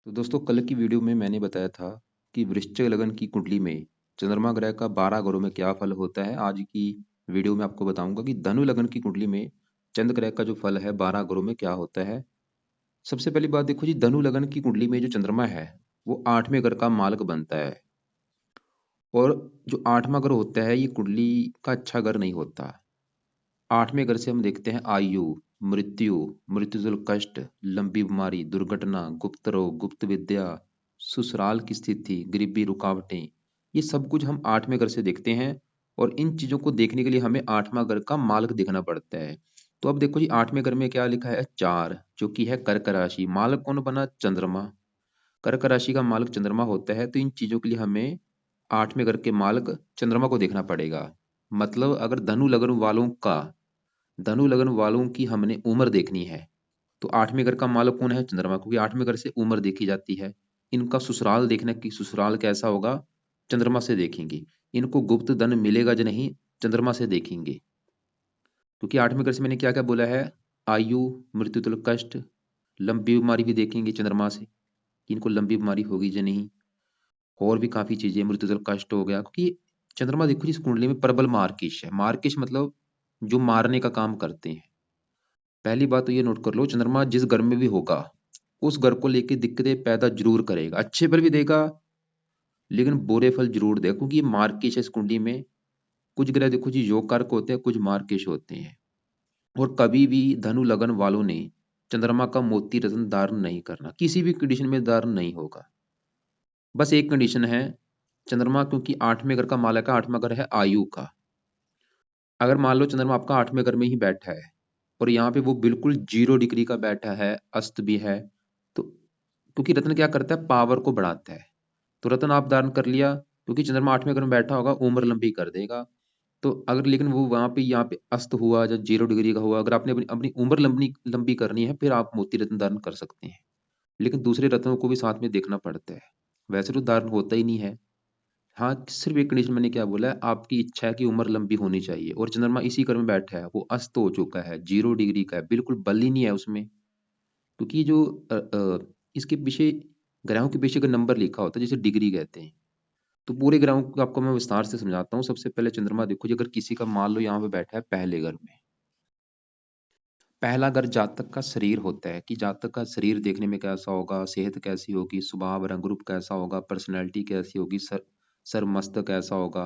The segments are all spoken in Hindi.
तो दोस्तों कल की वीडियो में मैंने बताया था कि वृश्चिक लगन की कुंडली में चंद्रमा ग्रह का 12 घरों में क्या फल होता है। आज की वीडियो में आपको बताऊंगा कि धनु लगन की कुंडली में चंद्र ग्रह का जो फल है 12 घरों में क्या होता है। सबसे पहली बात देखो जी, धनु लगन की कुंडली में जो चंद्रमा है वो 8वें घर का मालक बनता है। और जो 8वां घर होता है ये कुंडली का अच्छा घर नहीं होता। 8वें घर से हम देखते हैं आयु, मृत्यु, मृत्युजल कष्ट, लंबी बीमारी, दुर्घटना, गुप्त रोग, गुप्त विद्या, ससुराल की स्थिति, गरीबी, रुकावटें, ये सब कुछ हम 8वें घर से देखते हैं। और इन चीजों को देखने के लिए हमें 8वां घर का मालक देखना पड़ता है। तो अब देखो जी, 8वें घर में क्या लिखा है, 4, जो कि है कर्क राशि। मालक कौन बना, चंद्रमा। कर्क राशि का मालक चंद्रमा होता है, तो इन चीजों के लिए हमें 8वें घर के मालक चंद्रमा को देखना पड़ेगा। मतलब अगर धनु लग्न वालों की हमने उम्र देखनी है तो 8वें घर का मालक कौन है, चंद्रमा, क्योंकि 8वें घर से उम्र देखी जाती है। इनका ससुराल देखना कि ससुराल कैसा होगा, चंद्रमा से देखेंगे। इनको गुप्त धन मिलेगा या नहीं, चंद्रमा से देखेंगे। क्योंकि 8वें घर से मैंने क्या क्या बोला है, आयु, मृत्यु तुल्य कष्ट, लंबी बीमारी भी देखेंगे चंद्रमा से कि इनको लंबी बीमारी होगी या नहीं। और भी काफी चीजें, मृत्यु तुल्य कष्ट हो गया, क्योंकि चंद्रमा देखो जी, इस कुंडली में प्रबल मार्किश है। मार्किश मतलब जो मारने का काम करते हैं। पहली बात तो ये नोट कर लो, चंद्रमा जिस घर में भी होगा उस घर को लेके दिक्कतें पैदा जरूर करेगा। अच्छे फल भी देगा लेकिन बुरे फल जरूर देगा, क्योंकि ये मार्किश है। इस कुंडली में कुछ ग्रह देखो जी योग कारक होते हैं, कुछ मार्किश होते हैं। और कभी भी धनु लगन वालों ने चंद्रमा का मोती रत्न धारण नहीं करना, किसी भी कंडीशन में धारण नहीं होगा। बस एक कंडीशन है, चंद्रमा क्योंकि 8वें घर का मालक है, 8वां घर है आयु का। अगर मान लो चंद्रमा आपका 8वें घर में ही बैठा है और यहाँ पे वो बिल्कुल 0 डिग्री का बैठा है, अस्त भी है, तो क्योंकि रत्न क्या करता है, पावर को बढ़ाता है। तो रत्न आप धारण कर लिया, क्योंकि चंद्रमा 8वें घर में बैठा होगा, उम्र लंबी कर देगा। तो अगर लेकिन वो वहां पे यहाँ पे अस्त हुआ, जब 0 डिग्री का हुआ, अगर आपने अपनी अपनी उम्र लंबी लंबी करनी है फिर आप मोती रत्न धारण कर सकते हैं। लेकिन दूसरे रत्नों को भी साथ में देखना पड़ता है। वैसे तो धारण होता ही नहीं है। हाँ, सिर्फ एक कंडीशन मैंने क्या बोला है, आपकी इच्छा है कि उम्र लंबी होनी चाहिए। और चंद्रमा इसी घर में बैठा है, वो अस्त हो चुका है, 0 डिग्री का है, बिल्कुल बल ही नहीं है उसमें। क्योंकि जो इसके पीछे, ग्रहों के पीछे का नंबर लिखा होता है जिसे डिग्री कहते हैं। तो पूरे ग्रहों को आपको मैं विस्तार से समझाता हूँ। सबसे पहले चंद्रमा देखो जी, अगर किसी का मान लो यहाँ पे बैठा है पहले घर में। पहला घर जातक का शरीर होता है, कि जातक का शरीर देखने में कैसा होगा, सेहत कैसी होगी, स्वभाव रंग रूप कैसा होगा, पर्सनैलिटी कैसी होगी, सर मस्तक कैसा होगा।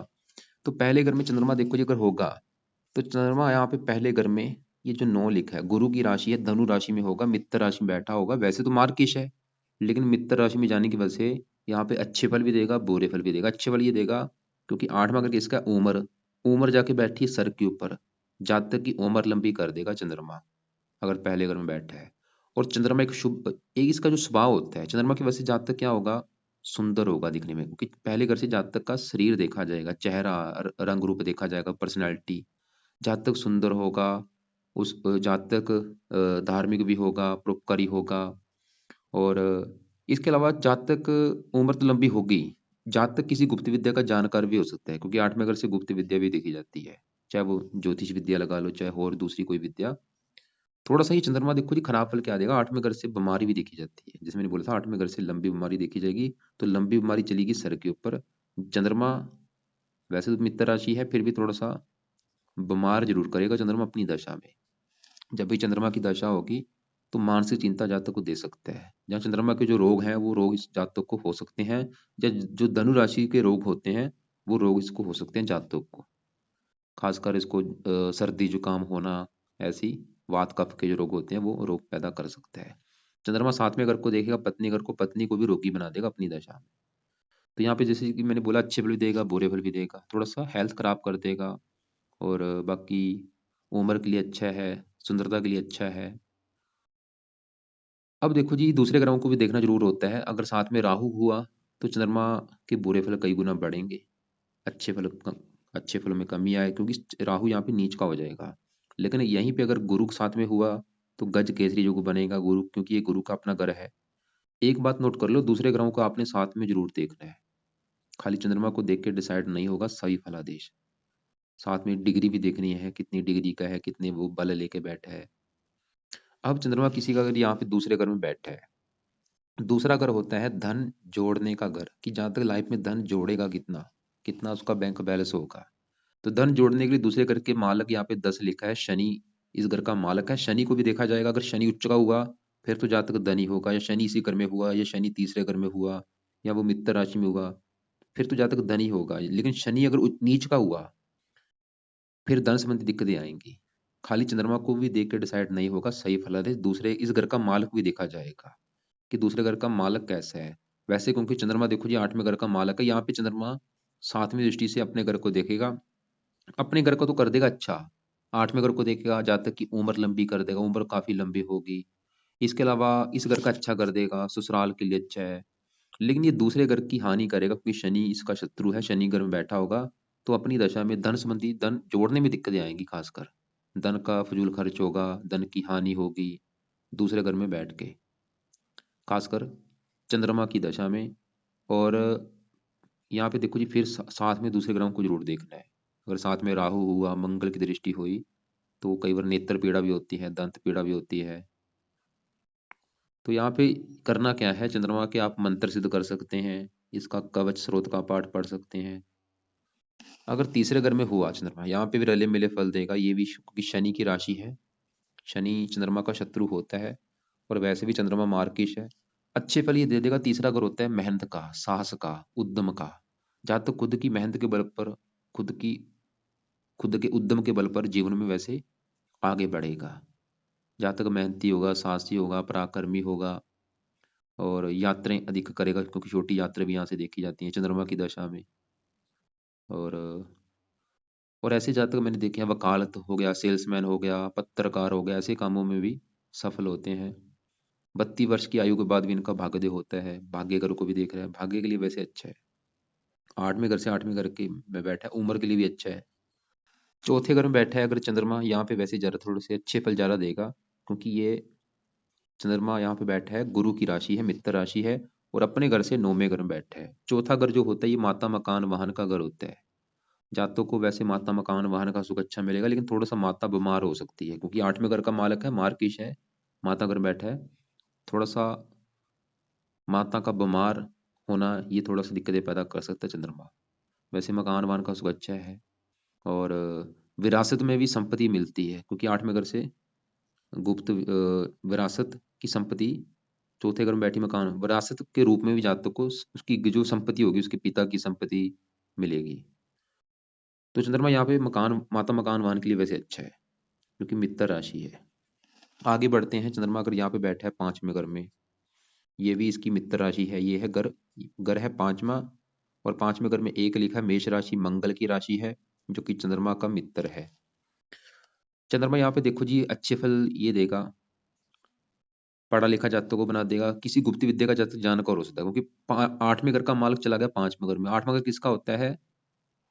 तो पहले घर में चंद्रमा देखो जी अगर होगा, तो चंद्रमा यहाँ पे पहले घर में, ये जो 9 लिखा है, गुरु की राशि है, धनु राशि में होगा, मित्र राशि में बैठा होगा। वैसे तो मार्किश है, लेकिन मित्र राशि में जाने की वजह से यहाँ पे अच्छे फल भी देगा, बुरे फल भी देगा। अच्छे फल ये देगा क्योंकि 8वां घर किसका, उम्र। उम्र जाके बैठी है सर के ऊपर, जातक की उम्र लंबी कर देगा चंद्रमा, अगर पहले घर में बैठा है। और चंद्रमा एक शुभ, एक इसका जो स्वभाव होता है चंद्रमा की वजह से, जातक क्या होगा, सुंदर होगा दिखने में। क्योंकि पहले घर से जातक का शरीर देखा जाएगा, चेहरा, रंग रूप देखा जाएगा, पर्सनैलिटी। जातक सुंदर होगा, उस जातक धार्मिक भी होगा, परोपकारी होगा। और इसके अलावा जातक, उम्र तो लंबी होगी, जातक किसी गुप्त विद्या का जानकार भी हो सकता है, क्योंकि 8वें घर से गुप्त विद्या भी देखी जाती है। चाहे वो ज्योतिष विद्या लगा लो, चाहे और दूसरी कोई विद्या। थोड़ा सा ये चंद्रमा देखो जी खराब फल क्या देगा, 8वें घर से बीमारी भी देखी जाती है। जैसे मैंने बोला था 8वें घर से लंबी बीमारी देखी जाएगी, तो लंबी बीमारी चलेगी सर के ऊपर। चंद्रमा वैसे तो मित्र राशि है, फिर भी थोड़ा सा बीमार जरूर करेगा चंद्रमा अपनी दशा में। जब भी चंद्रमा की दशा होगी तो मानसिक चिंता जातक को दे सकता है। जहाँ चंद्रमा के जो रोग हैं वो रोग इस जातक को हो सकते हैं, या जो धनु राशि के रोग होते हैं वो रोग इसको हो सकते हैं जातक को। खासकर इसको सर्दी जुकाम होना, ऐसी वात कफ के जो रोग होते हैं वो रोग पैदा कर सकता है। चंद्रमा 7वें घर को देखेगा, पत्नी घर को, पत्नी को भी रोगी बना देगा अपनी दशा में। तो यहाँ पे जैसे कि मैंने बोला, अच्छे फल भी देगा, बुरे फल भी देगा, थोड़ा सा हेल्थ खराब कर देगा। और बाकी उम्र के लिए अच्छा है, सुंदरता के लिए अच्छा है। अब देखो जी, दूसरे ग्रहों को भी देखना जरूर होता है। अगर साथ में राहु हुआ तो चंद्रमा के बुरे फल कई गुना बढ़ेंगे, अच्छे फल कम, अच्छे फलों में कमी आए, क्योंकि राहु यहाँ पे नीच का हो जाएगा। लेकिन यहीं पे अगर गुरु के साथ में हुआ तो गज केसरी योग बनेगा गुरु, क्योंकि ये गुरु का अपना ग्रह है। एक बात नोट कर लो, दूसरे ग्रहों को आपने साथ में जरूर देखना है। खाली चंद्रमा को देख के डिसाइड नहीं होगा सही फलादेश। साथ में डिग्री भी देखनी है, कितनी डिग्री का है, कितने वो बल लेके बैठा है। अब चंद्रमा किसी का अगर यहाँ पे दूसरे घर में बैठा है, दूसरा घर होता है धन जोड़ने का घर, कि जहाँ तक लाइफ में धन जोड़ेगा कितना, कितना उसका बैंक बैलेंस होगा। तो धन जोड़ने के लिए दूसरे घर के मालक यहाँ पे 10 लिखा है, शनि इस घर का मालक है। शनि को भी देखा जाएगा, अगर शनि उच्च का हुआ फिर तो जातक धनी होगा, या शनि इसी घर में हुआ, या शनि तीसरे घर में हुआ, या वो मित्र राशि में हुआ, फिर तो जातक धनी होगा। लेकिन शनि अगर नीच का हुआ फिर धन संबंधी दिक्कतें आएंगी। खाली चंद्रमा को भी देख के डिसाइड नहीं होगा सही फल है, दूसरे इस घर का मालक भी देखा जाएगा कि दूसरे घर का मालक कैसा है। वैसे क्योंकि चंद्रमा देखो जी 8वें घर का मालक है, यहाँ पे चंद्रमा 7वीं दृष्टि से अपने घर को देखेगा। अपने घर को तो कर देगा अच्छा, 8वें घर को देखेगा, जातक की उम्र लंबी कर देगा, उम्र काफी लंबी होगी। इसके अलावा इस घर का अच्छा कर देगा, ससुराल के लिए अच्छा है। लेकिन ये दूसरे घर की हानि करेगा क्योंकि शनि इसका शत्रु है, शनि घर में बैठा होगा। तो अपनी दशा में धन संबंधी, धन जोड़ने में दिक्कतें आएंगी, खासकर धन का फजूल खर्च होगा, धन की हानि होगी दूसरे घर में बैठ के, खासकर चंद्रमा की दशा में। और यहाँ पे देखो जी फिर साथ में दूसरे ग्रहों को जरूर देखना है। अगर साथ में राहु हुआ, मंगल की दृष्टि हुई, तो कई बार नेत्र पीड़ा भी होती है, दंत पीड़ा भी होती है। तो यहाँ पे करना क्या है, चंद्रमा के आप मंत्र सिद्ध कर सकते हैं, इसका कवच स्रोत का पाठ पढ़ सकते हैं। अगर तीसरे घर में हुआ चंद्रमा, यहाँ पे भी रले मिले फल देगा। ये भी क्योंकि शनि की राशि है, शनि चंद्रमा का शत्रु होता है, और वैसे भी चंद्रमा मार्किश है। अच्छे फल ये दे देगा। तीसरा घर होता है मेहनत का, साहस का, उद्यम का। जहाँ तक खुद की मेहनत के बल पर, खुद की खुद के उद्यम के बल पर जीवन में वैसे आगे बढ़ेगा। जहाँ तक मेहनती होगा, साहसी होगा, पराक्रमी होगा, और यात्राएं अधिक करेगा क्योंकि छोटी यात्रा भी यहाँ से देखी जाती हैं चंद्रमा की दशा में। और ऐसे जातक मैंने देखे हैं, वकालत हो गया, सेल्समैन हो गया, पत्रकार हो गया, ऐसे कामों में भी सफल होते हैं। 32 वर्ष की आयु के बाद भी इनका भाग्योदय होता है। भाग्य घर को भी देख रहा है, भाग्य के लिए वैसे अच्छा है। 8वें घर से 8वें घर के में बैठा है, उम्र के लिए भी अच्छा है। चौथे घर में बैठा है अगर चंद्रमा, यहाँ पे वैसे ज्यादा थोड़े से अच्छे फल ज्यादा देगा, क्योंकि ये चंद्रमा यहाँ पे बैठा है, गुरु की राशि है, मित्र राशि है, और अपने घर से 9वें घर में बैठा है। चौथा घर जो होता है ये माता मकान वाहन का घर होता है। जातकों को वैसे माता मकान वाहन का सुख अच्छा मिलेगा, लेकिन थोड़ा सा माता बीमार हो सकती है क्योंकि 8वें घर का मालक है, मार्किश है, माता घर बैठा है। थोड़ा सा माता का बीमार होना ये थोड़ा सा दिक्कतें पैदा कर सकता है चंद्रमा। वैसे मकान वाहन का सुख अच्छा है। और विरासत में भी संपत्ति मिलती है क्योंकि 8वें घर से गुप्त विरासत की संपत्ति, चौथे घर में बैठी मकान विरासत के रूप में भी जातक को उसकी जो संपत्ति होगी उसके पिता की संपत्ति मिलेगी। तो चंद्रमा यहाँ पे मकान, माता मकान वाहन के लिए वैसे अच्छा है क्योंकि मित्र राशि है। आगे बढ़ते हैं, चंद्रमा अगर यहाँ पे बैठा है 5वें घर में, ये भी इसकी मित्र राशि है। ये है घर, घर है 5वां, और 5वें घर में एक लिखा है, मेष राशि मंगल की राशि है, जो कि चंद्रमा का मित्र है। चंद्रमा यहाँ पे देखो जी अच्छे फल ये देगा, पढ़ा लिखा जातकों को बना देगा, किसी गुप्त विद्या का जातक जानकार हो सकता है क्योंकि 8वें घर का मालक चला गया 5वें घर में। 8वां घर किसका होता है,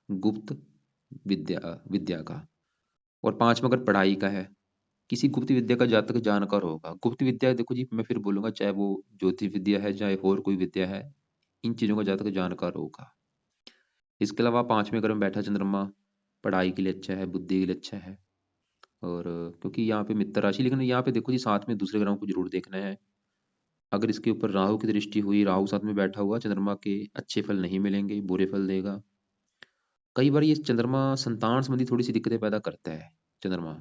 गुप्त विद्या विद्या का, और 5वां घर पढ़ाई का है। किसी गुप्त विद्या का जातक जानकार होगा। गुप्त विद्या देखो जी मैं फिर बोलूंगा, चाहे वो ज्योतिष विद्या है चाहे और कोई विद्या है, इन चीजों का जातक जानकार होगा। इसके अलावा 5वें घर में बैठा चंद्रमा पढ़ाई के लिए अच्छा है, बुद्धि के लिए अच्छा है। और क्योंकि यहाँ पे मित्र राशि, लेकिन यहाँ पे देखो जी साथ में दूसरे ग्रहों को जरूर देखना है। अगर इसके ऊपर राहु की दृष्टि हुई, राहु साथ में बैठा हुआ, चंद्रमा के अच्छे फल नहीं मिलेंगे, बुरे फल देगा। कई बार ये चंद्रमा संतान संबंधी थोड़ी सी दिक्कतें पैदा करता है चंद्रमा,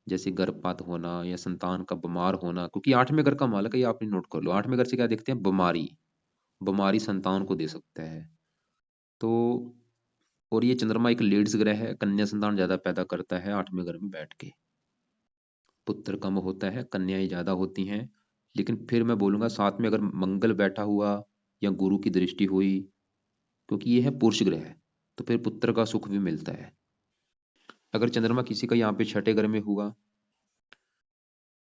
जैसे गर्भपात होना या संतान का बीमार होना, क्योंकि 8वें घर का मालक है, ये आपने नोट कर लो। 8वें घर से क्या देखते हैं, बीमारी, बीमारी संतान को दे सकता है। तो और ये चंद्रमा एक लेडीज ग्रह है, कन्या संतान ज्यादा पैदा करता है 8वें घर में बैठ के। पुत्र कम होता है, कन्याएं ज्यादा होती हैं। लेकिन फिर मैं बोलूंगा साथ में अगर मंगल बैठा हुआ या गुरु की दृष्टि हुई, क्योंकि ये है पुरुष ग्रह, तो फिर पुत्र का सुख भी मिलता है। अगर चंद्रमा किसी का यहाँ पे 6ठे घर में हुआ,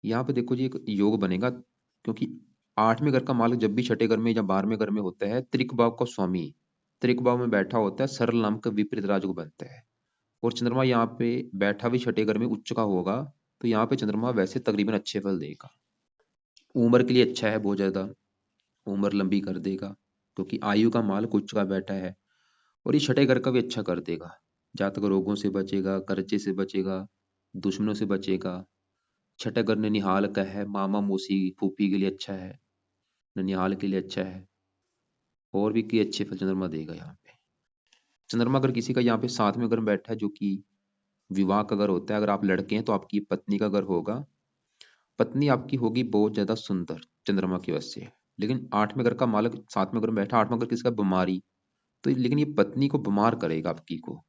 यहाँ पे देखो जी एक योग बनेगा, क्योंकि 8वें घर का मालिक जब भी 6ठे घर में या 12वें घर में होता है, त्रिक भाव का स्वामी त्रिक भाव में बैठा होता है, सरल नाम का विपरीत राजयोग बनता है। और चंद्रमा यहाँ पे बैठा भी 6ठे घर में उच्च का होगा, तो यहाँ पे चंद्रमा वैसे तकरीबन अच्छे फल देगा। उम्र के लिए अच्छा है, बहुत ज्यादा उम्र लंबी कर देगा क्योंकि आयु का मालिक उच्च का बैठा है। और ये 6ठे घर का भी अच्छा कर देगा, जातक रोगों से बचेगा, कर्जे से बचेगा, दुश्मनों से बचेगा। 6ठा घर ननिहाल का है, मामा मौसी फूफी के लिए अच्छा है। ननिहाल के लिए अच्छा है, और भी कई अच्छे फल चंद्रमा देगा यहाँ पे। चंद्रमा अगर किसी का यहाँ पे साथ में अगर बैठा है, जो कि विवाह का घर होता है, अगर आप लड़के हैं तो आपकी पत्नी का घर होगा। पत्नी आपकी होगी बहुत ज्यादा सुंदर चंद्रमा की वजह से। लेकिन आठवें घर का मालक साथ में अगर बैठा, आठवां घर किसका, बीमारी, तो लेकिन ये पत्नी को बीमार करेगा आपकी को।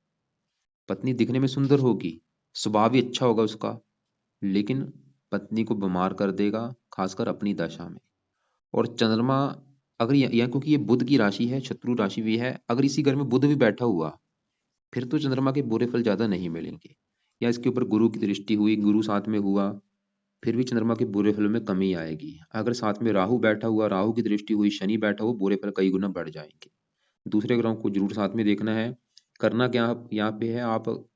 पत्नी दिखने में सुंदर होगी, स्वभाव भी अच्छा होगा उसका, लेकिन पत्नी को बीमार कर देगा, खासकर अपनी दशा में। और चंद्रमा अगर यह क्योंकि ये बुध की राशि है, शत्रु राशि भी है, अगर इसी घर में बुध भी बैठा हुआ, फिर तो चंद्रमा के बुरे फल ज्यादा नहीं मिलेंगे। या इसके ऊपर गुरु की दृष्टि हुई, गुरु साथ में हुआ, फिर भी चंद्रमा के बुरे फलों में कमी आएगी। अगर साथ में राहु बैठा हुआ, राहु की दृष्टि हुई, शनि बैठा हुआ, बुरे फल कई गुना बढ़ जाएंगे। दूसरे ग्रहों को जरूर साथ में देखना है। करना क्या यहाँ पे है, आप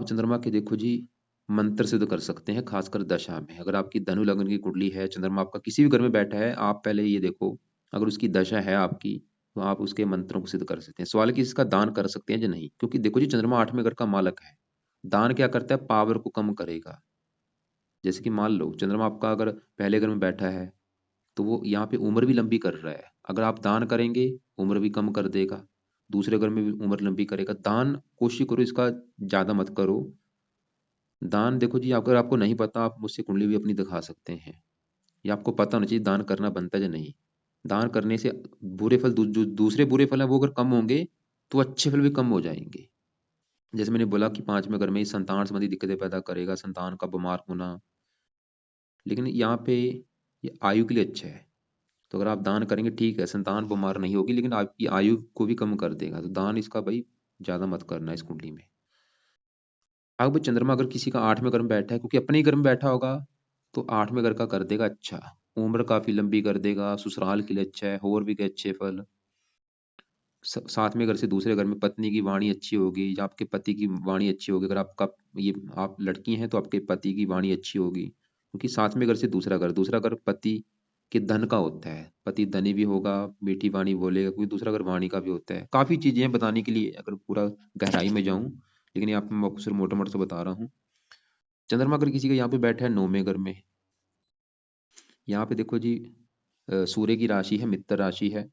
चंद्रमा के देखो जी, मंत्र सिद्ध कर सकते हैं, खासकर दशा में। अगर आपकी धनु लग्न की कुंडली है, चंद्रमा आपका किसी भी घर में बैठा है, आप पहले ये देखो, अगर उसकी दशा है आपकी, तो आप उसके मंत्रों को सिद्ध कर सकते हैं। सवाल कि इसका दान कर सकते हैं या नहीं, क्योंकि देखो जी, चंद्रमा आठवें घर का मालक है। दान क्या करता है, पावर को कम करेगा। जैसे कि मान लो चंद्रमा आपका अगर पहले घर में बैठा है, तो वो यहाँ पे उम्र भी लंबी कर रहा है। अगर आप दान करेंगे, उम्र भी कम कर देगा। दूसरे घर में भी उम्र लंबी करेगा। दान कोशिश करो इसका ज्यादा मत करो। दान देखो जी, अगर आपको नहीं पता, आप मुझसे कुंडली भी अपनी दिखा सकते हैं। या आपको पता होना चाहिए दान करना बनता है या नहीं। दान करने से बुरे फल जो दूसरे बुरे फल हैं वो अगर कम होंगे, तो अच्छे फल भी कम हो जाएंगे। जैसे मैंने बोला कि पांचवें घर में ही संतान संबंधी दिक्कतें पैदा करेगा, संतान का बीमार होना। लेकिन यहाँ पे ये आयु के लिए अच्छा है। तो अगर आप दान करेंगे, ठीक है, संतान बीमार नहीं होगी, लेकिन आपकी आयु को भी कम कर देगा। तो दान इसका भाई ज्यादा मत करना इस कुंडली में। अब चंद्रमा अगर किसी का आठवें घर में बैठा है, क्योंकि अपने ही घर में बैठा होगा, तो आठवें घर का कर देगा अच्छा। उम्र काफी लंबी कर देगा, ससुराल के लिए अच्छा है, और भी के अच्छे फल। सातवें घर से दूसरे घर में पत्नी की वाणी अच्छी होगी, या आपके पति की वाणी अच्छी होगी। अगर आपका ये आप लड़की हैं, तो आपके पति की वाणी अच्छी होगी, क्योंकि सातवें घर से दूसरा घर पति के धन का होता है। पति धनी भी होगा, मीठी वाणी बोलेगा, क्योंकि दूसरा घर वाणी का भी होता है। काफी चीजें हैं बताने के लिए, अगर पूरा गहराई में जाऊं, लेकिन यहाँ पे मैं आपको सिर्फ मोटा मोटा सा बता रहा हूँ। चंद्रमा अगर किसी का यहाँ पे बैठा है नौवें घर में, यहाँ पे देखो जी, सूर्य की राशि है, मित्र राशि है।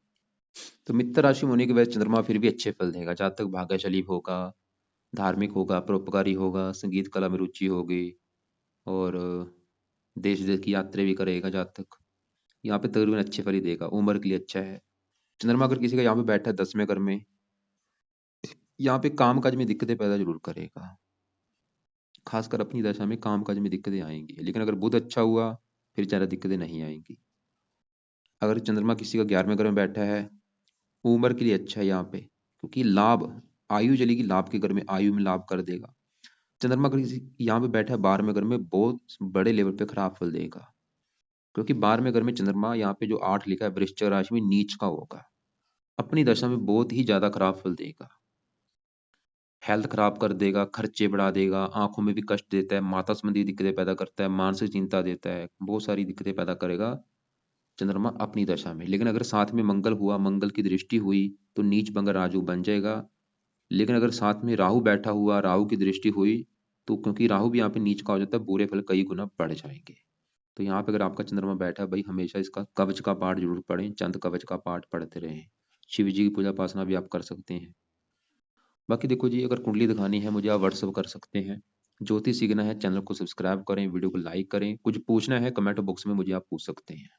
तो मित्र राशि होने की वजह से चंद्रमा फिर भी अच्छे फल देगा। जातक भाग्यशाली होगा, धार्मिक होगा, परोपकारी होगा, संगीत कला में रुचि होगी, और देश विदेश की यात्रा भी करेगा जातक। यहाँ पे तकरीबन अच्छे फल ही देगा, उम्र के लिए अच्छा है। चंद्रमा अगर किसी का यहाँ पे बैठा है 10वें घर में, यहाँ पे काम काज में दिक्कतें पैदा जरूर करेगा। खासकर अपनी दशा में काम काज में दिक्कतें आएंगी, लेकिन अगर बुध अच्छा हुआ, फिर ज्यादा दिक्कतें नहीं आएंगी। अगर चंद्रमा किसी का 11वें घर में बैठा है, उम्र के लिए अच्छा है यहाँ पे, क्योंकि लाभ, आयु चलेगी, लाभ के घर में आयु में लाभ कर देगा। चंद्रमा अगर किसी यहाँ पे बैठा है 12वें घर में, बहुत बड़े लेवल पे खराब फल देगा, क्योंकि 12वें घर में चंद्रमा, यहाँ पे जो 8 लिखा है, वृश्चिक राशि में नीच का होगा। अपनी दशा में बहुत ही ज्यादा खराब फल देगा। हेल्थ खराब कर देगा, खर्चे बढ़ा देगा, आंखों में भी कष्ट देता है, माता संबंधी दिक्कतें पैदा करता है, मानसिक चिंता देता है, बहुत सारी दिक्कतें पैदा करेगा चंद्रमा अपनी दशा में। लेकिन अगर साथ में मंगल हुआ, मंगल की दृष्टि हुई, तो नीच बंगर राजू बन जाएगा। लेकिन अगर साथ में राहु बैठा हुआ, राहु की दृष्टि हुई, तो क्योंकि राहु भी यहाँ पे नीच का हो जाता है, बुरे फल कई गुना बढ़ जाएंगे। तो यहाँ पे अगर आपका चंद्रमा बैठा है भाई, हमेशा इसका कवच का पाठ जरूर पढ़ें, चंद कवच का पाठ पढ़ते रहें। शिव जी की पूजा उपासना भी आप कर सकते हैं। बाकी देखो जी, अगर कुंडली दिखानी है मुझे, आप व्हाट्सअप कर सकते हैं। ज्योतिष सीखना है, चैनल को सब्सक्राइब करें, वीडियो को लाइक करें। कुछ पूछना है, कमेंट बॉक्स में मुझे आप पूछ सकते हैं।